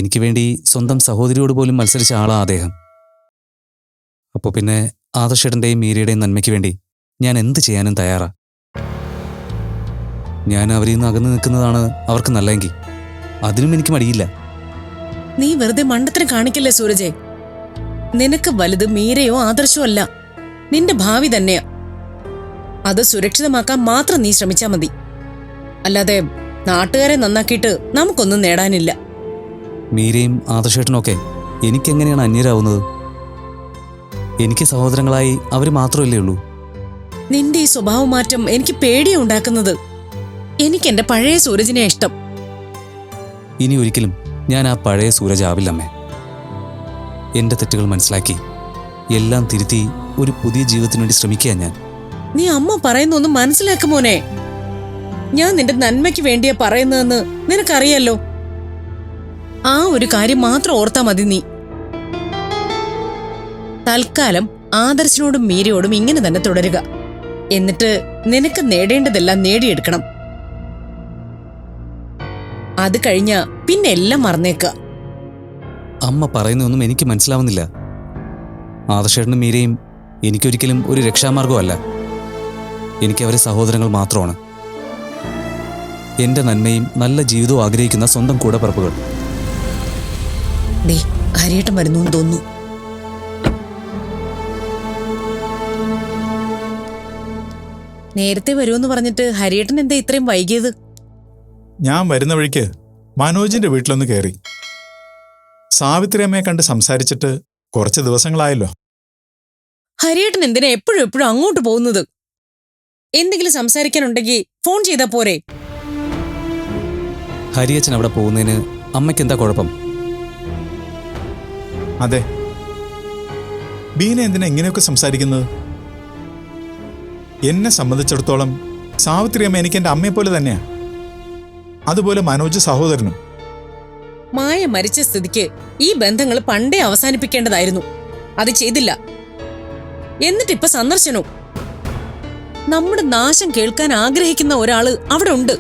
എനിക്ക് വേണ്ടി സ്വന്തം സഹോദരിയോട് പോലും മത്സരിച്ച ആളാ അദ്ദേഹം. അപ്പോൾ പിന്നെ ആദർശേട്ടൻ്റെയും മീരയുടെയും നന്മയ്ക്ക് വേണ്ടി ഞാൻ എന്ത് ചെയ്യാനും തയ്യാറാ. ഞാൻ അവരിൽ നിന്ന് അകന്നു നിൽക്കുന്നതാണ് അവർക്ക് നല്ലതെങ്കിൽ അതിനും എനിക്ക് മടിയില്ല. നീ വെറുതെ മണ്ടത്തരം കാണിക്കല്ലേ സൂരജെ. നിനക്ക് വലുത് മീരയോ ആദർശോ അല്ല, നിന്റെ ഭാവി തന്നെയാ. അത് സുരക്ഷിതമാക്കാൻ മാത്രം നീ ശ്രമിച്ചാ മതി. അല്ലാതെ നാട്ടുകാരെ നന്നാക്കിയിട്ട് നമുക്കൊന്നും നേടാനില്ല. മീരയും ആദർശേട്ടനൊക്കെ എനിക്കെങ്ങനെയാണ് അന്യരാവുന്നത്? എനിക്ക് സഹോദരങ്ങളായി അവർ മാത്രമല്ലേ ഉള്ളൂ. നിന്റെ ഈ സ്വഭാവമാറ്റം എനിക്ക് പേടിയാ ഉണ്ടാക്കുന്നത്. എനിക്ക് എന്റെ പഴയ സൂരജിനെ ഇഷ്ടം. ഇനി ഒരിക്കലും ഞാൻ ആ പഴയ സൂരജ് ആവില്ലമ്മേ. എന്റെ തെറ്റുകൾ മനസ്സിലാക്കി എല്ലാം തിരുത്തി ഒരു പുതിയ ജീവിതത്തിന് വേണ്ടി ശ്രമിക്കുക ഞാൻ. നീ അമ്മ പറയുന്നൊന്നും മനസ്സിലാക്കുമോനെ. ഞാൻ നിന്റെ നന്മയ്ക്ക് വേണ്ടിയാ പറയുന്നതെന്ന് നിനക്കറിയല്ലോ. ആ ഒരു കാര്യം മാത്രം ഓർത്താ മതി നീ. തൽക്കാലം ആദർശനോടും മീരയോടും ഇങ്ങനെ തന്നെ തുടരുക. എന്നിട്ട് നിനക്ക് നേടേണ്ടതെല്ലാം നേടിയെടുക്കണം. അത് കഴിഞ്ഞ പിന്നെ എല്ലാം മറന്നേക്ക. അമ്മ പറയുന്നതൊന്നും എനിക്ക് മനസ്സിലാവുന്നില്ല. ആദർശേട്ടനും മീരയും എനിക്കൊരിക്കലും ഒരു രക്ഷാമാർഗമല്ല. എനിക്ക് അവരെ സഹോദരങ്ങൾ മാത്രമാണ്. എന്റെ നന്മയും നല്ല ജീവിതവും ആഗ്രഹിക്കുന്ന സ്വന്തം കൂടപ്പിറപ്പുകൾ. ഹരിയേട്ടൻ വരുന്നു തോന്നുന്നു. നേരത്തെ വരുമെന്ന് പറഞ്ഞിട്ട് ഹരിയേട്ടൻ എന്താ ഇത്രയും വൈകിയത്? ഞാൻ വരുന്ന വഴിക്ക് മനോജിന്റെ വീട്ടിലൊന്ന് കയറി. സാവിത്രി അമ്മയെ കണ്ട് സംസാരിച്ചിട്ട് കുറച്ച് ദിവസങ്ങളായല്ലോ. ഹരിയേട്ടൻ എന്തിനാ എപ്പോഴും എപ്പോഴും അങ്ങോട്ട് പോകുന്നത്? എന്തെങ്കിലും സംസാരിക്കാനുണ്ടെങ്കിൽ ഫോൺ ചെയ്താ പോരെ? ഹരിയച്ചൻ അവിടെ പോകുന്നതിന് അമ്മയ്ക്ക് എന്താ കുഴപ്പം? അതെ, ബീന എന്തിനാ ഇങ്ങനെയൊക്കെ സംസാരിക്കുന്നത്? എന്നെ സംബന്ധിച്ചിടത്തോളം സാവിത്രി അമ്മ എനിക്ക് എൻ്റെ അമ്മയെ പോലെ തന്നെയാ. അതുപോലെ മനോജ് സഹോദരനും. മായ മരിച്ച സ്ഥിതിക്ക് ഈ ബന്ധങ്ങൾ പണ്ടേ അവസാനിപ്പിക്കേണ്ടതായിരുന്നു. അത് ചെയ്തില്ല. എന്നിട്ടിപ്പ സന്ദർശനവും. നമ്മുടെ നാശം കേൾക്കാൻ ആഗ്രഹിക്കുന്ന ഒരാള് അവിടെ ഉണ്ട്.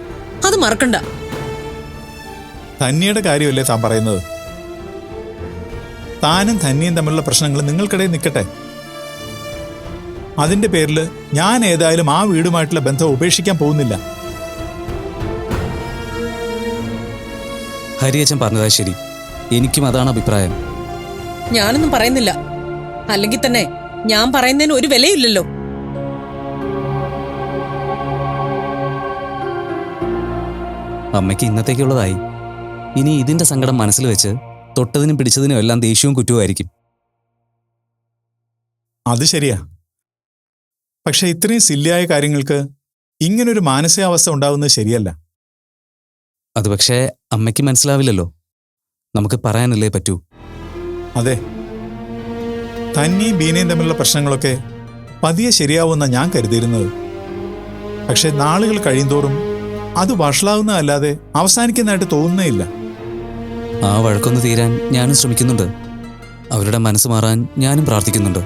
അത് മറക്കണ്ട. ധന്യയുടെ കാര്യമല്ലേ താൻ പറയുന്നത്? താനും ധന്യയും തമ്മിലുള്ള പ്രശ്നങ്ങൾ നിങ്ങൾക്കിടയിൽ നിൽക്കട്ടെ. അതിന്റെ പേരിൽ ഞാൻ ഏതായാലും ആ വീടുമായിട്ടുള്ള ബന്ധം ഉപേക്ഷിക്കാൻ പോകുന്നില്ല. ഹരിയച്ചൻ പറഞ്ഞതാ ശരി. എനിക്കും അതാണ് അഭിപ്രായം. ഞാനൊന്നും പറയുന്നില്ല. അല്ലെങ്കിൽ തന്നെ ഞാൻ പറയുന്നതിന് ഒരു വിലയില്ലല്ലോ. അമ്മയ്ക്ക് ഇന്നത്തേക്കുള്ളതായി. ഇനി ഇതിന്റെ സങ്കടം മനസ്സിൽ വെച്ച് തൊട്ടതിനും പിടിച്ചതിനും എല്ലാം ദേഷ്യവും കുറ്റവുമായിരിക്കും. അത് ശരിയാ. പക്ഷെ ഇത്രയും സില്ലിയായ കാര്യങ്ങൾക്ക് ഇങ്ങനൊരു മാനസികാവസ്ഥ ഉണ്ടാവുന്നത് ശരിയല്ല. അത് പക്ഷേ അമ്മയ്ക്ക് മനസ്സിലാവില്ലല്ലോ. നമുക്ക് പറയാനല്ലേ പറ്റൂ. അതെ, ധന്യയും ബീനയും തമ്മിലുള്ള പ്രശ്നങ്ങളൊക്കെ പതിയെ ശരിയാവുമെന്ന ഞാൻ കരുതിയിരുന്നത്. പക്ഷെ നാളുകൾ കഴിയുന്തോറും അത് വഷളാവുന്നതല്ലാതെ അവസാനിക്കുന്നതായിട്ട് തോന്നുന്നേയില്ല. ആ വഴക്കൊന്ന് തീരാൻ ഞാനും ശ്രമിക്കുന്നുണ്ട്. അവരുടെ മനസ്സ് മാറാൻ ഞാനും പ്രാർത്ഥിക്കുന്നുണ്ട്.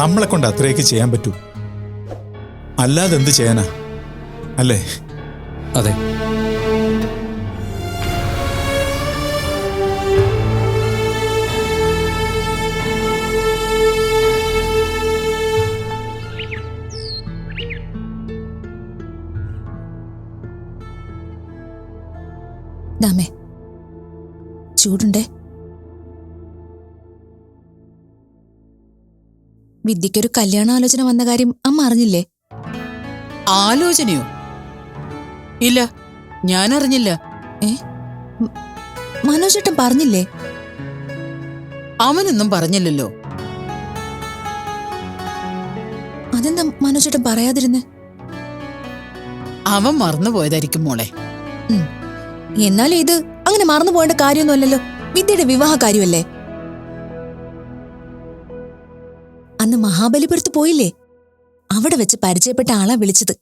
നമ്മളെ കൊണ്ട് അത്രയൊക്കെ ചെയ്യാൻ പറ്റൂ. അല്ലാതെ എന്ത് ചെയ്യാനാ, അല്ലേ? അതെ. ദാമേ, ചൂടുണ്ടേ? വിദ്യക്കൊരു കല്യാണാലോചന വന്ന കാര്യം അമ്മ അറിഞ്ഞില്ലേ? ആലോചനയോ? ഇല്ല, ഞാൻ അറിഞ്ഞില്ല. മനോജേട്ടൻ പറഞ്ഞില്ലേ? അവനൊന്നും പറഞ്ഞില്ലല്ലോ. അതെന്താ മനോജേട്ടൻ പറയാതിരുന്നേ? അവൻ മറന്നുപോയതായിരിക്കും മോളെ. എന്നാലും ഇത് അങ്ങനെ മറന്നു പോകേണ്ട കാര്യമൊന്നുമല്ലല്ലോ. വിദ്യയുടെ വിവാഹ കാര്യമല്ലേ? അന്ന് മഹാബലിപുരത്ത് പോയില്ലേ? അവിടെ വെച്ച് പരിചയപ്പെട്ട ആളാ വിളിച്ചത്.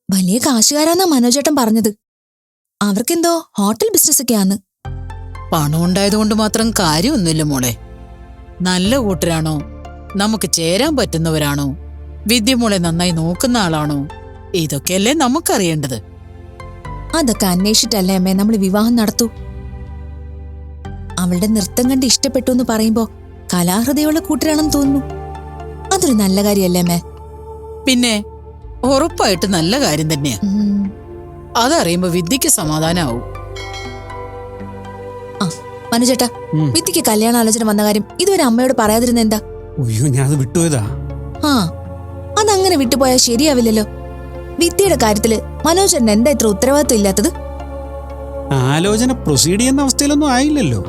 വലിയ കാശുകാരാന്നാ മനോജേട്ടൻ പറഞ്ഞത്. അവർക്കെന്തോ ഹോട്ടൽ ബിസിനസ് ഒക്കെയാന്ന്. പണം ഉണ്ടായതുകൊണ്ട് മാത്രം കാര്യമൊന്നുമില്ല മോളെ. നല്ല കൂട്ടരാണോ, നമുക്ക് ചേരാൻ പറ്റുന്നവരാണോ, വിദ്യ മോളെ നന്നായി നോക്കുന്ന ആളാണോ, ഇതൊക്കെയല്ലേ നമുക്കറിയേണ്ടത്. അതൊക്കെ അന്വേഷിച്ചിട്ടല്ലേ അമ്മേ നമ്മൾ വിവാഹം നടത്തൂ. അവളുടെ നൃത്തം കണ്ട് ഇഷ്ടപ്പെട്ടു എന്ന് പറയുമ്പോ കലാഹൃദയമുള്ള കൂട്ടരാണെന്ന് തോന്നുന്നു. അതൊരു നല്ല കാര്യല്ലേ അമ്മേ? പിന്നെ ഉറപ്പായിട്ട് നല്ല കാര്യം തന്നെയാ. അതറിയുമ്പോ വിദ്യക്ക് സമാധാനാവും. ആ മനുചേട്ടാ, വിദ്യക്ക് കല്യാണാലോചന വന്ന കാര്യം ഇതുവരെ അമ്മയോട് പറയാതിരുന്ന എന്താ? അയ്യോ, ഞാൻ അത് വിട്ടുപോയതാ. ആ അതങ്ങനെ വിട്ടുപോയാൽ ശരിയാവില്ലല്ലോ. വിദ്യയുടെ കാര്യത്തില് മനോജേട്ടൻ എന്താ ഇത്ര ഉത്തരവാദിത്വം ഇല്ലാത്തത്? ആലോചന പ്രൊസീഡ് ചെയ്യുന്ന അവസ്ഥയിലൊന്നും ആയില്ലല്ലോ.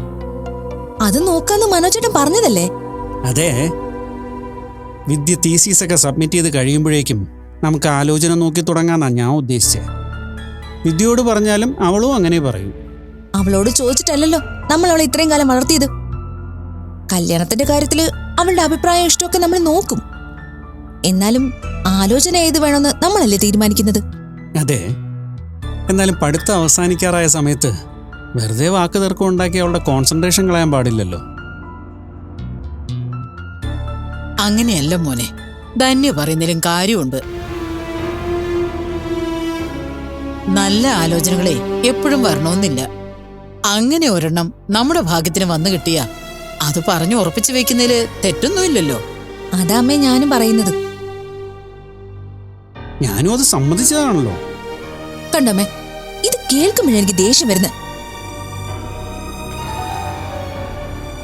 അത് നോക്കാന്ന് മനോജേട്ടൻ പറഞ്ഞതല്ലേ? അതെ, വിദ്യ തീസീസ് ഒക്കെ സബ്മിറ്റ് ചെയ്ത് കഴിയുമ്പോഴേക്കും നമുക്ക് ആലോചന നോക്കി തുടങ്ങാന്നാ ഞാൻ ഉദ്ദേശിച്ചത്. വിദ്യയോട് പറഞ്ഞാലും അവളും അങ്ങനെ പറയും. അവളോട് ചോദിച്ചിട്ടല്ലല്ലോ നമ്മൾ അവളെ ഇത്രയും കാലം വളർത്തിയത്. കല്യാണത്തിന്റെ കാര്യത്തില് അവളുടെ അഭിപ്രായം ഇഷ്ടമൊക്കെ നമ്മൾ നോക്കും. എന്നാലും ആലോചന ഏത് വേണമെന്ന് നമ്മളല്ലേ തീരുമാനിക്കുന്നത്? അതെ, എന്നാലും പഠിത്തം അവസാനിക്കാറായ സമയത്ത് വെറുതെ വാക്ക് തർക്കം ഉണ്ടാക്കി അവളുടെ കോൺസെൻട്രേഷൻ കളയാൻ പാടില്ലല്ലോ. അങ്ങനെയല്ല മോനെ, ധന്യ പറയുന്നതിലും കാര്യമുണ്ട്. നല്ല ആലോചനകളെ എപ്പോഴും വരണമെന്നില്ല. അങ്ങനെ ഒരെണ്ണം നമ്മുടെ ഭാഗ്യത്തിന് വന്നു കിട്ടിയാ അത് പറഞ്ഞു ഉറപ്പിച്ചു വെക്കുന്നതില് തെറ്റൊന്നുമില്ലല്ലോ. അതാമ്മേ ഞാനും പറയുന്നത്. ഞാനും അത് സമ്മതിച്ചതാണല്ലോ. കണ്ടോമ്മേ, ഇത് കേൾക്കുമ്പോഴെനിക്ക് ദേഷ്യം വരുന്നത്.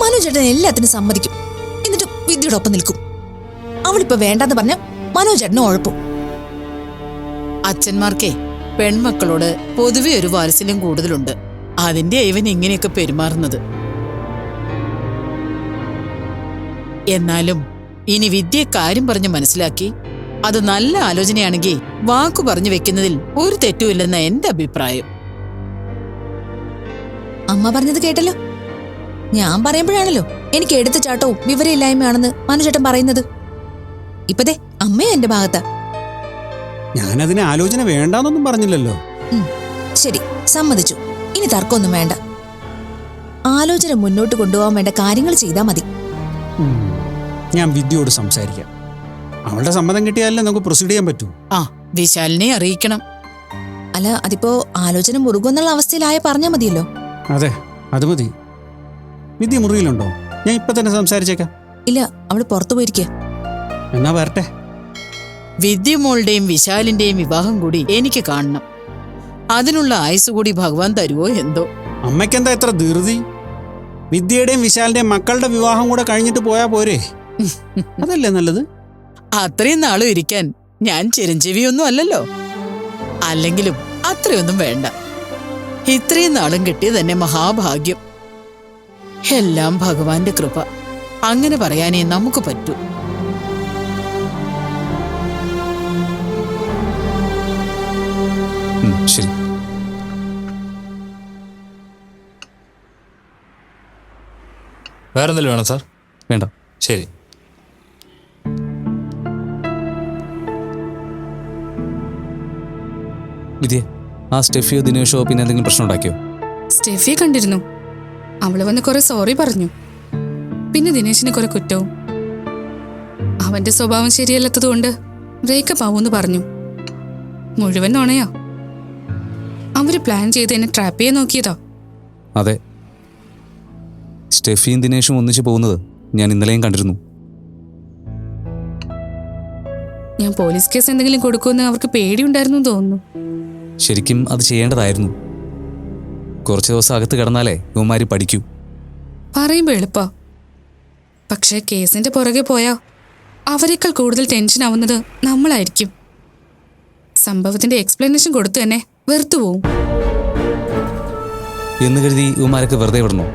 മനോജേട്ടൻ എല്ലാത്തിനും സമ്മതിക്കും, എന്നിട്ട് വിദ്യയുടെ ഒപ്പം നിൽക്കും. അവളിപ്പോ വേണ്ടെന്ന് പറഞ്ഞ മനോജേട്ടനും ഉഴപ്പും. അച്ഛന്മാർക്കേ പെൺമക്കളോട് പൊതുവെ ഒരു വാത്സല്യം കൂടുതലുണ്ട്. അതിന്റെ ഇവൻ ഇങ്ങനെയൊക്കെ പെരുമാറുന്നത്. എന്നാലും ഇനി വിദ്യയെ കാര്യം പറഞ്ഞ് മനസ്സിലാക്കി അത് നല്ല ആലോചനയാണെങ്കിൽ വാക്കു പറഞ്ഞു വെക്കുന്നതിൽ ഒരു തെറ്റുമില്ലെന്ന എന്റെ അഭിപ്രായം. അമ്മ പറഞ്ഞത് കേട്ടല്ലോ. ഞാൻ പറയുമ്പോഴാണല്ലോ എനിക്ക് എടുത്തുചാട്ടവും വിവരമില്ലായ്മയാണെന്ന് മനോജേട്ടൻ പറയുന്നത്. ഇപ്പതേ അമ്മയും എന്റെ ഭാഗത്താ. ഞാനതിന് ആലോചന വേണ്ടാന്നൊന്നും പറഞ്ഞില്ലല്ലോ. ശരി, സമ്മതിച്ചു. ഇനി തർക്കമൊന്നും വേണ്ട. ആലോചന മുന്നോട്ട് കൊണ്ടുപോകാൻ വേണ്ട കാര്യങ്ങൾ ചെയ്താൽ മതി. ഞാൻ വിദ്യയോട് സംസാരിക്കാം. അവളുടെ സമ്മതം കിട്ടിയാലേ നമുക്ക് പ്രൊസീഡ് ചെയ്യാൻ പറ്റൂ. ആ, വിശാലിനെ അറിയിക്കണം. അല്ല, അതിപ്പോ ആലോചന മുറുകുന്നുള്ള അവസ്ഥയിലായ പറഞ്ഞാൽ മതിയല്ലോ. അതെ, അത് മതി. വിദ്യ മുറിയിലുണ്ടോ? ഞാൻ ഇപ്പൊ തന്നെ സംസാരിച്ചേക്കാം. ഇല്ല, അവള് പുറത്തു പോയിരിക്കുക. എന്നാ വരട്ടെ. വിദ്യമോളുടെയും വിശാലിന്റെയും വിവാഹം കൂടി എനിക്ക് കാണണം. അതിനുള്ള ആയുസ് കൂടി ഭഗവാൻ തരുവോ എന്തോ. അമ്മയ്ക്കെന്താ എത്ര ധൃതി? വിദ്യയുടെയും വിശാലിന്റെയും മക്കളുടെ വിവാഹം കൂടെ കഴിഞ്ഞിട്ട് പോയാ പോരെ? അതല്ലേ നല്ലത്? അത്രയും നാളും ഇരിക്കാൻ ഞാൻ ചിരഞ്ജീവിയൊന്നും അല്ലല്ലോ. അല്ലെങ്കിലും അത്രയൊന്നും വേണ്ട. ഇത്രയും നാളും കിട്ടിയത് തന്നെ മഹാഭാഗ്യം. എല്ലാം ഭഗവാന്റെ കൃപ. അങ്ങനെ പറയാനേ നമുക്ക് പറ്റൂ. ശരി. വേറെന്തെങ്കിലും വേണം സാർ? വേണ്ട. ശരി. വിദ്യ, ആ സ്റ്റെഫിയോ ദിനേഷോ പിന്നെ എന്തെങ്കിലും പ്രശ്നം ഉണ്ടാക്കിയോ? സ്റ്റെഫിയെ കണ്ടിരുന്നു. അവള് വന്ന് കുറെ സോറി പറഞ്ഞു. പിന്നെ ദിനേശിന് കുറെ കുറ്റവും. അവന്റെ സ്വഭാവം ശരിയല്ലാത്തതുകൊണ്ട് ബ്രേക്കപ്പ് ആവൂന്ന് പറഞ്ഞു. മുഴുവൻ നുണയാ. അവര് പ്ലാൻ ചെയ്ത് എന്നെ ട്രാപ്പ് ചെയ്യാൻ നോക്കിയതാ. അതെ, സ്റ്റെഫിയും ദിനേഷും ഒന്നിച്ചു പോകുന്നത് ഞാൻ ഇന്നലെയും കണ്ടിരുന്നു. ഞാൻ പോലീസ് കേസ് എന്തെങ്കിലും കൊടുക്കുമെന്ന് അവർക്ക് പേടിയുണ്ടായിരുന്നു തോന്നുന്നു. ശരിക്കും അത് ചെയ്യേണ്ടതായിരുന്നു. കുറച്ച് ദിവസം അകത്ത് കിടന്നാലേ ഇവന്മാര് പഠിക്കൂ. പറയുമ്പോ എളുപ്പാ. പക്ഷേ കേസിന്റെ പുറകെ പോയാ അവരെക്കാൾ കൂടുതൽ ടെൻഷൻ ആവുന്നത് നമ്മളായിരിക്കും. സംഭവത്തിന്റെ എക്സ്പ്ലനേഷൻ കൊടുത്തു തന്നെ വെറുത്തു പോവും എന്ന് കരുതി ഇവന്മാരൊക്കെ വെറുതെ വിടണോ?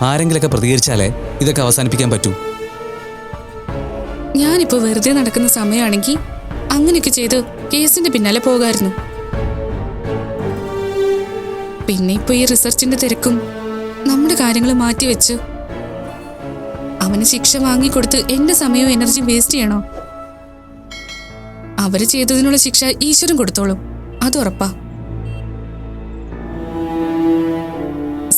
ആരെങ്കിലൊക്കെ പ്രതികരിച്ചാലേ ഇതൊക്കെ അവസാനിപ്പിക്കാൻ പറ്റൂ. ഞാനിപ്പോ വെറുതെ നടക്കുന്ന സമയമാണെങ്കിൽ അങ്ങനെയൊക്കെ ചെയ്ത് കേസിന്റെ പിന്നാലെ പോകായിരുന്നു. പിന്നെ ഇപ്പൊ ഈ റിസർച്ചിന്റെ തിരക്കും നമ്മുടെ കാര്യങ്ങൾ മാറ്റിവെച്ച് അവന് ശിക്ഷ വാങ്ങിക്കൊടുത്ത് എന്റെ സമയവും എനർജിയും വേസ്റ്റ് ചെയ്യണോ? അവര് ചെയ്തതിനുള്ള ശിക്ഷ ഈശ്വരൻ കൊടുത്തോളും, അത് ഉറപ്പാ.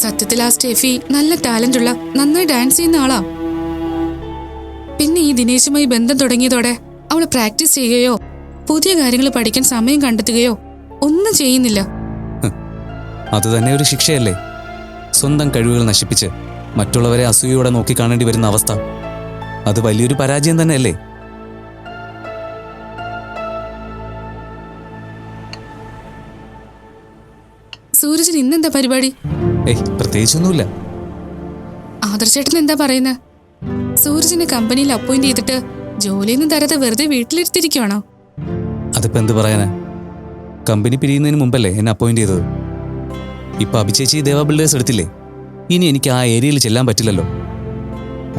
സത്യത്തിൽ ആ സ്റ്റെഫി നല്ല ടാലന്റ് ഉള്ള, നന്നായി ഡാൻസ് ചെയ്യുന്ന ആളാ. പിന്നെ ഈ ദിനേശുമായി ബന്ധം തുടങ്ങിയതോടെ അവൾ പ്രാക്ടീസ് ചെയ്യുകയോ പുതിയ കാര്യങ്ങൾ പഠിക്കാൻ സമയം കണ്ടെത്തുകയോ ഒന്നും ചെയ്യുന്നില്ല. അത് തന്നെ ഒരു ശിക്ഷയല്ലേ? സ്വന്തം കഴിവുകൾ നശിപ്പിച്ച് മറ്റുള്ളവരെ അസൂയയോടെ നോക്കിക്കാണേണ്ടി വരുന്ന അവസ്ഥ അത് വലിയൊരു പരാജയം തന്നെയല്ലേ? സൂരജിന് ഇന്നെന്താ പരിപാടി? പ്രത്യേകിച്ചൊന്നുമില്ല. ആദർശേട്ടൻ എന്താ പറയുന്നത്? സൂരജിനെ കമ്പനിയിൽ അപ്പോയിന്റ് ചെയ്തിട്ട് ജോലിയൊന്നും തരാതെ വെറുതെ വീട്ടിലിരുത്തിരിക്കുവാണോ? അതിപ്പോ എന്ത് പറയാനാ? കമ്പനി പിരിയുന്നതിന് മുമ്പല്ലേ എന്നെ അപ്പോയിന്റ് ചെയ്തത്. ഇപ്പൊ അഭിചേച്ചി ദേവ ബിൽഡേഴ്സ് എടുത്തില്ലേ, ഇനി എനിക്ക് ആ ഏരിയയിൽ ചെല്ലാൻ പറ്റില്ലല്ലോ.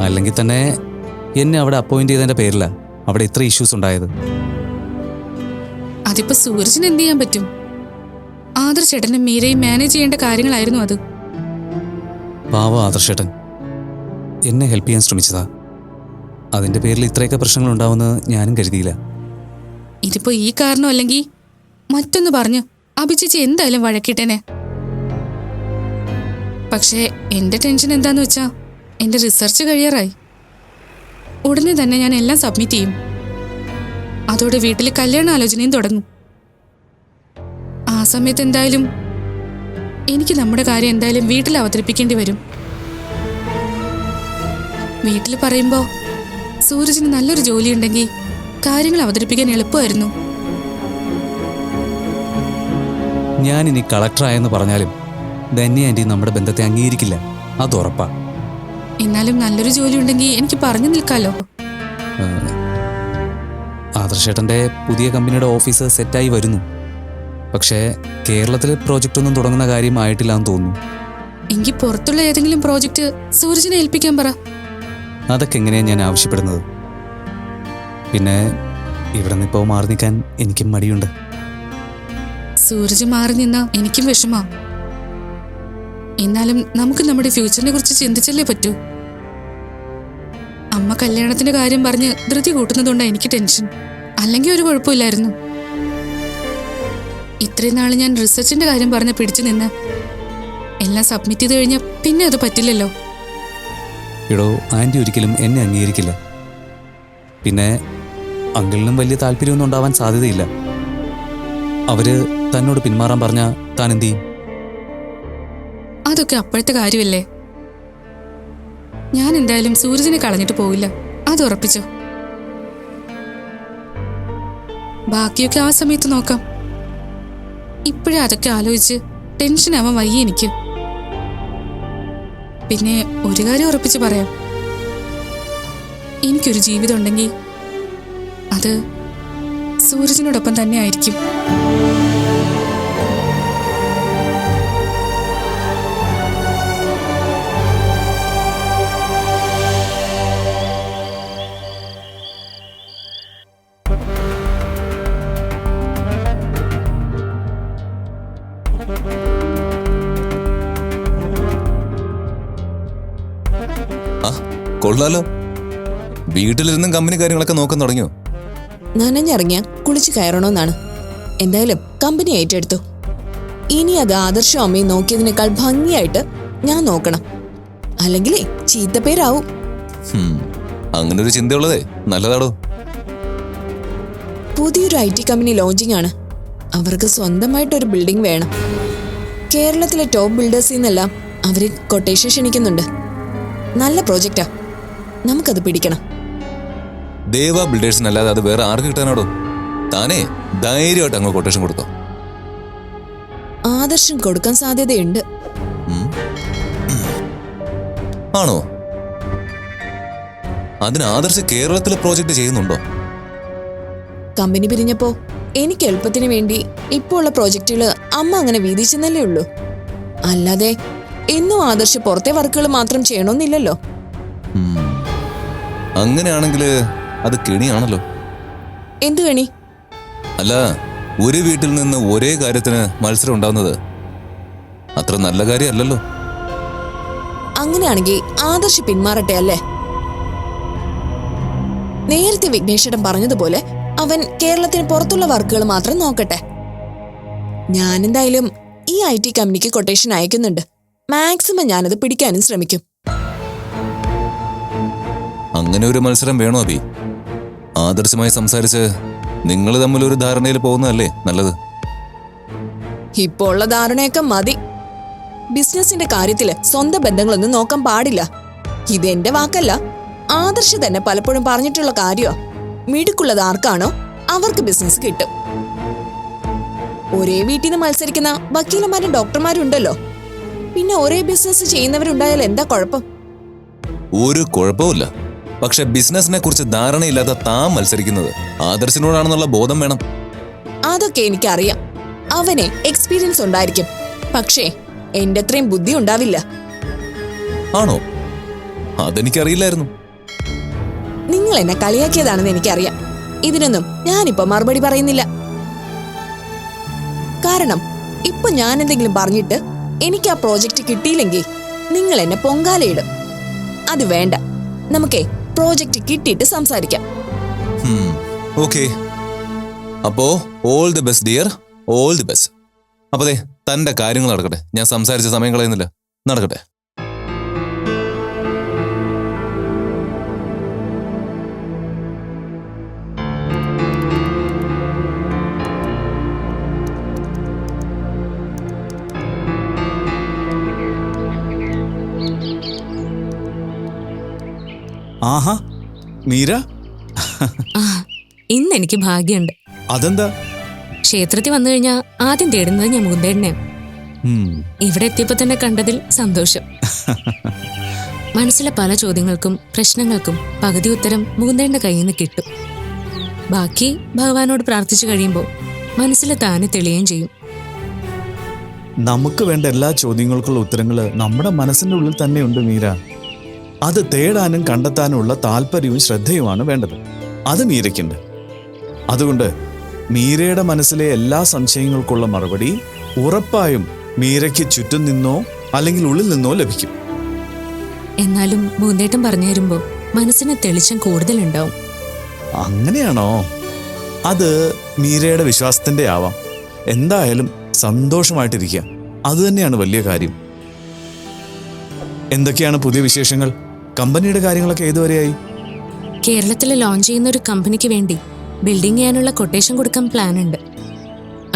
അല്ലെങ്കിൽ തന്നെ എന്നെ അവിടെ അപ്പോയിന്റ് ചെയ്തതിന്റെ പേരില അവിടെ ഇത്ര ഇഷ്യൂസ് ഉണ്ടായത്. അതിപ്പോ സൂരജിന് എന്ത് ചെയ്യാൻ പറ്റും? ആദർശേട്ടനും മീരയും മാനേജ് ചെയ്യേണ്ട കാര്യങ്ങളായിരുന്നു അത്. പാവം ആദർശേട്ടൻ എന്നെ ഹെൽപ്പ് ചെയ്യാൻ ശ്രമിച്ചതാ. അതിന്റെ പേരിൽ ഇത്രയൊക്കെ പ്രശ്നങ്ങൾ ഉണ്ടാവുമെന്ന് ഞാനും കരുതിയില്ല. ഇതിപ്പോ ഈ കാരണം അല്ലെങ്കിൽ മറ്റൊന്ന് പറഞ്ഞു അഭിചേച്ചി എന്തായാലും വഴക്കിട്ടേനെ. പക്ഷേ എന്റെ ടെൻഷൻ എന്താന്ന് വെച്ചാ എന്റെ റിസർച്ച് കഴിയാറായി. ഉടനെ തന്നെ ഞാൻ എല്ലാം സബ്മിറ്റ് ചെയ്യും. അതോടെ വീട്ടിൽ കല്യാണ ആലോചനയും തുടങ്ങും. ആ സമയത്ത് എന്തായാലും എനിക്ക് നമ്മുടെ കാര്യം എന്തായാലും വീട്ടിൽ അവതരിപ്പിക്കേണ്ടി വരും. വീട്ടിൽ പറയുമ്പോ സൂരജിന് നല്ലൊരു ജോലി ഉണ്ടെങ്കിൽ കാര്യങ്ങൾ അവതരിപ്പിക്കാൻ എളുപ്പമായിരുന്നു. ഞാനിനി കളക്ടറായെന്ന് പറഞ്ഞാലും ധന്യ ആന്റി നമ്മുടെ ബന്ധത്തെ അംഗീകരിക്കില്ല, അത് ഉറപ്പാ. എന്നാലും നല്ലൊരു ജോലി ഉണ്ടെങ്കിൽ എനിക്ക് പറഞ്ഞു നിൽക്കാലോ. ആദർശേട്ടന്റെ പുതിയ കമ്പനിയുടെ ഓഫീസ് സെറ്റായി വരുന്നു. പക്ഷേ കേരളത്തിൽ പ്രോജക്റ്റ് ഒന്നും തുടങ്ങുന്ന കാര്യം ആയിട്ടില്ല എന്ന് തോന്നുന്നു. എങ്കിൽ പുറത്തുള്ള ഏതെങ്കിലും പ്രോജക്റ്റ് സൂരജിനെ ഏൽപ്പിക്കാൻ പറ. അതൊക്കെ എങ്ങനെയാ ഞാൻ ആവശ്യപ്പെടുന്നത്? പിന്നെ ഇവിടെ നിന്ന് ഇപ്പോൾ മാറി നിൽക്കാൻ എനിക്കും മടിയുണ്ട്. സൂരജ് മാറി നിന്നാ എനിക്കും വിഷമാ. എന്നാലും നമുക്ക് നമ്മുടെ ഫ്യൂച്ചറിനെ കുറിച്ച് ചിന്തിച്ചല്ലേ പറ്റൂ. അമ്മ കല്യാണത്തിന്റെ കാര്യം പറഞ്ഞ് ധൃതി കൂട്ടുന്നതുകൊണ്ടാണ് എനിക്ക് ടെൻഷൻ. അല്ലെങ്കിൽ ഒരു കുഴപ്പമില്ലായിരുന്നു. ഇത്രയും നാള് ഞാൻ റിസർച്ചിന്റെ കാര്യം പറഞ്ഞ് പിടിച്ചു നിന്ന് എല്ലാം സബ്മിറ്റ് ചെയ്ത് കഴിഞ്ഞാൽ പിന്നെ അത് പറ്റില്ലല്ലോ. ഇടോ, ആന്റി ഒരിക്കലും എന്നെ അംഗീകരിക്കില്ല. പിന്നെ അങ്കിളിനും വലിയ താല്പര്യമൊന്നും ഉണ്ടാവാൻ സാധ്യതയില്ല. അവര് തന്നോട് പിന്മാറാൻ പറഞ്ഞാൽ താൻ എന്ത് ചെയ്യും? അതൊക്കെ അപ്പോഴത്തെ കാര്യമല്ലേ. ഞാൻ എന്തായാലും സൂരജിനെ കളഞ്ഞിട്ട് പോവില്ല, അത് ഉറപ്പിച്ചോ. ബാക്കിയൊക്കെ ആ സമയത്ത് നോക്കാം. ഇപ്പോഴേ അതൊക്കെ ആലോചിച്ച് ടെൻഷനാവാൻ വയ്യ എനിക്ക്. പിന്നെ ഒരു കാര്യം ഉറപ്പിച്ച് പറയാം, എനിക്കൊരു ജീവിതം ഉണ്ടെങ്കിൽ അത് സൂരജിനോടൊപ്പം തന്നെ ആയിരിക്കും. കൊള്ളാലോ, വീട്ടിലിരുന്നും കമ്പനി കാര്യങ്ങളൊക്കെ നോക്കാൻ തുടങ്ങിയോ? നനഞ്ഞിറങ്ങിയ കുളിച്ചു കയറണമെന്നാണ്. എന്തായാലും കമ്പനി ഏറ്റെടുത്തു. ഇനി അത് ആദർശം അമ്മയും നോക്കിയതിനേക്കാൾ ഭംഗിയായിട്ട് ഞാൻ നോക്കണം. അല്ലെങ്കിലേ ചീത്തപ്പേരാവും. അങ്ങനെ ഒരു ചിന്തയുള്ളതേ നല്ലതാടോ. പുതിയൊരു IT കമ്പനി ലോഞ്ചിങ് ആണ്. അവർക്ക് സ്വന്തമായിട്ടൊരു ബിൽഡിംഗ് വേണം. കേരളത്തിലെ ടോപ്പ് ബിൽഡേഴ്സിൽ നിന്നെല്ലാം അവര് കൊട്ടേഷൻ ക്ഷണിക്കുന്നുണ്ട്. നല്ല പ്രോജക്റ്റാ, നമുക്കത് പിടിക്കണം. ദേവ ബിൽഡേഴ്സിനല്ലാതെ അത് വേറെ ആർക്ക് കിട്ടാനാടോ? താനേ ധൈര്യമായിട്ട് അങ്ങ് കൊട്ടേഷൻ കൊടുത്തോ. ആദർശം കൊടുക്കാൻ സാധ്യതയുണ്ട്. ആണോ? അതിന് ആദർശ് കേരളത്തിലെ പ്രോജക്റ്റ് ചെയ്യുന്നുണ്ടോ? കമ്പനി പിരിഞ്ഞപ്പോ എനിക്ക് എളുപ്പത്തിന് വേണ്ടി ഇപ്പോൾ ഉള്ള പ്രോജക്റ്റുകൾ അമ്മ അങ്ങനെ വീതിച്ചെന്നല്ലേ ഉള്ളൂ. അല്ലാതെ എന്നും ആദർശ് പുറത്തെ വർക്കുകൾ മാത്രം ചെയ്യണമെന്നില്ലല്ലോ. അങ്ങനെയാണെങ്കിൽ അത് കെണിയാണല്ലോ. എന്തു കെണി? അല്ല, ഒരു വീട്ടിൽ നിന്ന് ഒരേ കാര്യത്തിന് മത്സരം ഉണ്ടാവുന്നത് അത്ര നല്ല കാര്യമല്ലല്ലോ. അങ്ങനെയാണെങ്കിൽ ആദർശ് പിന്മാറട്ടെ അല്ലേ? നേരത്തെ വിഘ്നേശ്വരൻ പറഞ്ഞതുപോലെ അവൻ കേരളത്തിന് പുറത്തുള്ള വർക്കുകൾ മാത്രം നോക്കട്ടെ. ഞാനെന്തായാലും ഈ IT കമ്പനിക്ക് കൊട്ടേഷൻ അയക്കുന്നുണ്ട്. മാക്സിമം ഞാനത് പിടിക്കാനും ശ്രമിക്കും. അങ്ങനെ ഒരു മത്സരം വേണോ അഭി? ആദർശമായി സംസാരിച്ച് നിങ്ങൾ തമ്മിൽ ഒരു ധാരണയിൽ പോകുന്നതല്ലേ നല്ലത്. ഇപ്പോൾ ഉള്ള ധാരണയൊക്കെ മതി. ബിസിനസിന്റെ കാര്യത്തില് സ്വന്തം ബന്ധങ്ങളൊന്നും നോക്കാൻ പാടില്ല. ഇതെന്റെ വാക്കല്ല, ആദർശ് തന്നെ പലപ്പോഴും പറഞ്ഞിട്ടുള്ള കാര്യമാ. മിടുക്കുള്ളത് ആർക്കാണോ അവർക്ക് ബിസിനസ് കിട്ടും. ഒരേ വീട്ടിൽ നിന്ന് മത്സരിക്കുന്ന വക്കീലന്മാരും ഡോക്ടർമാരും ഉണ്ടല്ലോ. പിന്നെ ഒരേ ബിസിനസ് ചെയ്യുന്നവരുണ്ടായാൽ എന്താ കുഴപ്പം? ഒരു കുഴപ്പമില്ല. പക്ഷെ ബിസിനസിനെ കുറിച്ച് ധാരണയില്ലാത്ത താൻ മത്സരിക്കുന്നത് ആദർശിനോടാണെന്നുള്ള ബോധം വേണം. അതൊക്കെ എനിക്കറിയാം. അവനെ എക്സ്പീരിയൻസ് ഉണ്ടായിരിക്കും, പക്ഷേ എന്റെ അത്രയും ബുദ്ധി ഉണ്ടാവില്ല. ആണോ? അതെനിക്കറിയില്ലായിരുന്നു. നിങ്ങൾ എന്നെ കളിയാക്കിയതാണെന്ന് എനിക്കറിയാം. ഇതിനൊന്നും ഞാനിപ്പോ മറുപടി പറയുന്നില്ല. കാരണം ഇപ്പൊ ഞാൻ എന്തെങ്കിലും പറഞ്ഞിട്ട് എനിക്ക് ആ പ്രോജക്റ്റ് കിട്ടിയില്ലെങ്കിൽ നിങ്ങൾ എന്നെ പൊങ്കാലയിടും. അത് വേണ്ട. നമുക്കേ പ്രോജക്റ്റ് കിട്ടിയിട്ട് സംസാരിക്കാം. ഓക്കെ, അപ്പോ all the best dear, all the best. അപ്പൊ തന്റെ കാര്യങ്ങൾ നടക്കട്ടെ. ഞാൻ സംസാരിച്ച സമയം കളയുന്നില്ല, നടക്കട്ടെ. ആഹാ, മീര, ഇന്ന് എനിക്ക് ഭാഗ്യമുണ്ട്. അതെന്താ? ക്ഷേത്രത്തിൽ വന്നു കഴിഞ്ഞാൽ ആദ്യം തേടുന്നത് ഞാൻ മുകുന്ദേട്ടനെയാണ്. ഇവിടെ എത്തിയപ്പോ തന്നെ കണ്ടതിൽ സന്തോഷം. മനസ്സിലെ പല ചോദ്യങ്ങൾക്കും പ്രശ്നങ്ങൾക്കും പകുതി ഉത്തരം മുകുന്ദേട്ടന്റെ കയ്യിൽ നിന്ന് കിട്ടും. ബാക്കി ഭഗവാനോട് പ്രാർത്ഥിച്ചു കഴിയുമ്പോൾ മനസ്സിൽ താനെ തെളിയുകയും ചെയ്യും. നമുക്ക് വേണ്ട എല്ലാ ചോദ്യങ്ങൾക്കുള്ള ഉത്തരങ്ങൾ നമ്മുടെ മനസ്സിന്റെ ഉള്ളിൽ തന്നെയുണ്ട് മീര. അത് തേടാനും കണ്ടെത്താനുമുള്ള താല്പര്യവും ശ്രദ്ധയുമാണ് വേണ്ടത്. അത് മീരയ്ക്കുണ്ട്. അതുകൊണ്ട് മീരയുടെ മനസ്സിലെ എല്ലാ സംശയങ്ങൾക്കുള്ള മറുപടി ഉറപ്പായും മീരയ്ക്ക് ചുറ്റും നിന്നോ അല്ലെങ്കിൽ ഉള്ളിൽ നിന്നോ ലഭിക്കും. എന്നാലും മുകുന്ദേട്ടൻ പറഞ്ഞു തരുമ്പോൾ മനസ്സിന് തെളിച്ചം കൂടുതലുണ്ടാവും. അങ്ങനെയാണോ? അത് മീരയുടെ വിശ്വാസത്തിന്റെ ആവാം. എന്തായാലും സന്തോഷമായിട്ടിരിക്കുക, അത് തന്നെയാണ് വലിയ കാര്യം. എന്തൊക്കെയാണ് പുതിയ വിശേഷങ്ങൾ? കമ്പനിയുടെ കാര്യങ്ങളൊക്കെ ഏതുവരെയായി? കേരളത്തിൽ ലോഞ്ച് ചെയ്യുന്ന ഒരു കമ്പനിക്ക് വേണ്ടി ബിൽഡിംഗ് ചെയ്യാനുള്ള കൊട്ടേഷൻ കൊടുക്കാൻ പ്ലാൻ ഉണ്ട്.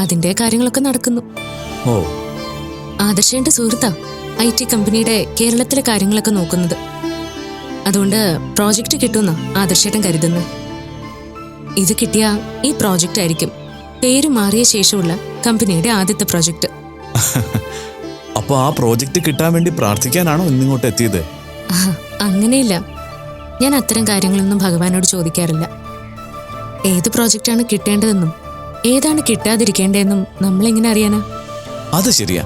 അതിന്റെ കാര്യങ്ങളൊക്കെ നടക്കുന്നു. ഓ, ആദർശന്റെ സുഹൃത്താ IT കമ്പനിയുടെ കേരളത്തിലെ കാര്യങ്ങളൊക്കെ നോക്കുന്നത്. അതുകൊണ്ട് പ്രോജക്റ്റ് കിട്ടുമെന്നാ ആദർശേട്ടൻ കരുതുന്നത്. ഇത് കിട്ടിയ ഈ പ്രോജക്റ്റ് ആയിരിക്കും പേര് മാറിയ ശേഷമുള്ള കമ്പനിയുടെ ആദ്യത്തെ പ്രോജക്റ്റ്. അപ്പൊ ആ പ്രോജക്റ്റ് കിട്ടാൻ വേണ്ടി പ്രാർത്ഥിക്കാനാണോ ഇന്നിങ്ങോട്ട് എത്തിയത്? അങ്ങനെയില്ല. ഞാൻ അത്തരം കാര്യങ്ങളൊന്നും ഭഗവാനോട് ചോദിക്കാറില്ല. ഏത് പ്രോജക്റ്റാണ് കിട്ടേണ്ടതെന്നും ഏതാണ് കിട്ടാതിരിക്കേണ്ടതെന്നും നമ്മളെങ്ങനെ അറിയാനാ? അത് ശരിയാ.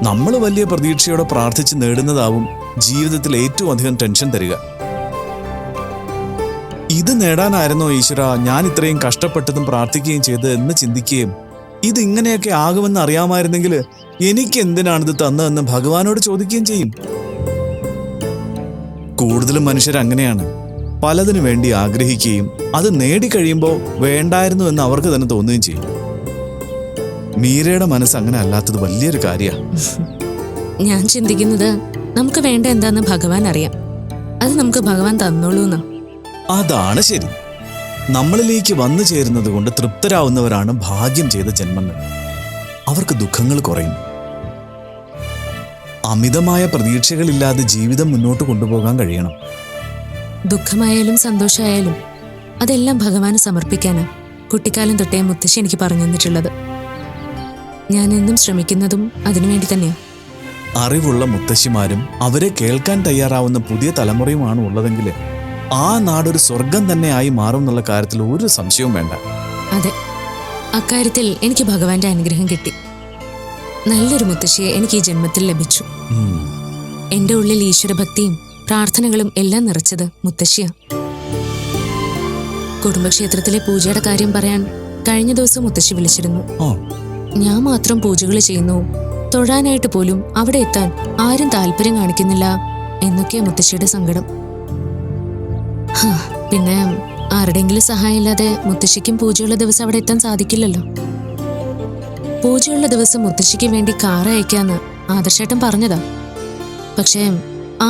നമ്മൾ വലിയ പ്രതീക്ഷയോടെ പ്രാർത്ഥിച്ച് നേടുന്നതാവും ജീവിതത്തിൽ ഏറ്റവും അധികം ടെൻഷൻ തരിക. ഇത് നേടാനായിരുന്നോ ഈശ്വര ഞാൻ ഇത്രയും കഷ്ടപ്പെട്ടതും പ്രാർത്ഥിക്കുകയും ചെയ്ത് എന്ന് ചിന്തിക്കുകയും ഇത് ഇങ്ങനെയൊക്കെ ആകുമെന്ന് അറിയാമായിരുന്നെങ്കിൽ എനിക്ക് എന്തിനാണിത് തന്നതെന്ന് ഭഗവാനോട് ചോദിക്കുകയും ചെയ്യും. കൂടുതലും മനുഷ്യർ അങ്ങനെയാണ്. പലതിനു വേണ്ടി ആഗ്രഹിക്കുകയും അത് നേടിക്കഴിയുമ്പോൾ വേണ്ടായിരുന്നു എന്ന് അവർക്ക് തന്നെ തോന്നുകയും ചെയ്യും. മീരയുടെ മനസ്സ് അങ്ങനെ അല്ലാത്തത് വലിയൊരു കാര്യമാണ്. ഞാൻ ചിന്തിക്കുന്നത് നമുക്ക് വേണ്ട എന്താന്ന് ഭഗവാൻ അറിയാം. അത് നമുക്ക് ഭഗവാൻ തന്നോളൂന്നാ. അതാണ് ശരി. നമ്മളിലേക്ക് വന്നു ചേരുന്നത് കൊണ്ട് തൃപ്തരാവുന്നവരാണ് ഭാഗ്യം ചെയ്ത ജന്മങ്ങൾ. അവർക്ക് ദുഃഖങ്ങൾ കുറയും. അമിതമായ പ്രതീക്ഷകളില്ലാതെ ജീവിതം മുന്നോട്ട് കൊണ്ടുപോകാൻ കഴിയണം. ദുഃഖമായാലും സന്തോഷമായാലും അതെല്ലാം ഭഗവാന് സമർപ്പിക്കാനാ കുട്ടിക്കാലം തൊട്ടേ മുത്തശ്ശി എനിക്ക് പറഞ്ഞു തന്നിട്ടുള്ളത്. ഞാൻ എന്നും ശ്രമിക്കുന്നതും അതിനുവേണ്ടി തന്നെയാ. അറിവുള്ള മുത്തശ്ശിമാരും അവരെ കേൾക്കാൻ തയ്യാറാവുന്ന പുതിയ തലമുറയുമാണ് ഉള്ളതെങ്കിൽ ആ നാടൊരു സ്വർഗം തന്നെ ആയി മാറും എന്നുള്ള കാര്യത്തിൽ ഒരു സംശയവും വേണ്ട. അതെ, അക്കാര്യത്തിൽ എനിക്ക് ഭഗവാന്റെ അനുഗ്രഹം കിട്ടി. നല്ലൊരു മുത്തശ്ശിയെ എനിക്ക് ഈ ജന്മത്തിൽ ലഭിച്ചു. എന്റെ ഉള്ളിൽ ഈശ്വരഭക്തിയും പ്രാർത്ഥനകളും എല്ലാം നിറച്ചത് മുത്തശ്ശിയാ. കുടുംബക്ഷേത്രത്തിലെ പൂജയുടെ കാര്യം പറയാൻ കഴിഞ്ഞ ദിവസം മുത്തശ്ശി വിളിച്ചിരുന്നു. ഞാൻ മാത്രം പൂജകൾ ചെയ്യുന്നു, തൊഴാനായിട്ട് പോലും അവിടെ എത്താൻ ആരും താല്പര്യം കാണിക്കുന്നില്ല എന്നൊക്കെയാ മുത്തശ്ശിയുടെ സങ്കടം. പിന്നെ ആരുടെങ്കിലും സഹായം ഇല്ലാതെ മുത്തശ്ശിക്കും പൂജയുള്ള ദിവസം അവിടെ എത്താൻ സാധിക്കില്ലല്ലോ. പൂജയുള്ള ദിവസം മുത്തശ്ശിക്ക് വേണ്ടി കാർ അയക്കാന്ന് ആദർശേട്ടൻ പറഞ്ഞതാ. പക്ഷേ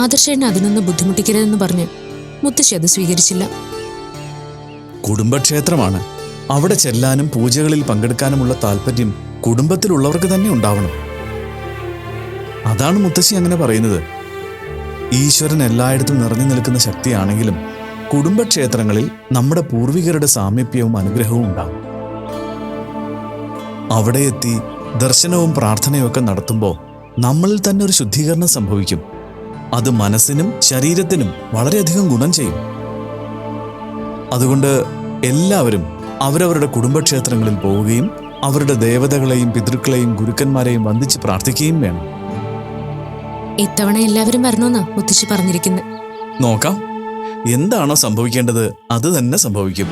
ആദർശേട്ടൻ അതിനൊന്നും ബുദ്ധിമുട്ടിക്കരുതെന്ന് പറഞ്ഞ് മുത്തശ്ശി അത് സ്വീകരിച്ചില്ല. കുടുംബക്ഷേത്രമാണ്. അവിടെ ചെല്ലാനും പൂജകളിൽ പങ്കെടുക്കാനുമുള്ള താല്പര്യം കുടുംബത്തിലുള്ളവർക്ക് തന്നെ ഉണ്ടാവണം. അതാണ് മുത്തശ്ശി അങ്ങനെ പറയുന്നത്. ഈശ്വരൻ എല്ലായിടത്തും നിറഞ്ഞു നിൽക്കുന്ന ശക്തിയാണെങ്കിലും കുടുംബക്ഷേത്രങ്ങളിൽ നമ്മുടെ പൂർവികരുടെ സാമീപ്യവും അനുഗ്രഹവും ഉണ്ടാകും. അവിടെ എത്തി ദർശനവും പ്രാർത്ഥനയും ഒക്കെ നടത്തുമ്പോൾ നമ്മളിൽ തന്നെ ഒരു ശുദ്ധീകരണം സംഭവിക്കും. അത് മനസ്സിനും ശരീരത്തിനും വളരെയധികം ഗുണം ചെയ്യും. അതുകൊണ്ട് എല്ലാവരും അവരവരുടെ കുടുംബക്ഷേത്രങ്ങളിൽ പോവുകയും അവരുടെ ദേവതകളെയും പിതൃക്കളെയും ഗുരുക്കന്മാരെയും വന്ദിച്ച് പ്രാർത്ഥിക്കുകയും വേണം. ഇത്തവണ എല്ലാവരും വരണമെന്നാ മുത്തശ്ശി പറഞ്ഞിരിക്കുന്നത്. നോക്കാം, എന്താണോ സംഭവിക്കേണ്ടത് അത് തന്നെ സംഭവിക്കും.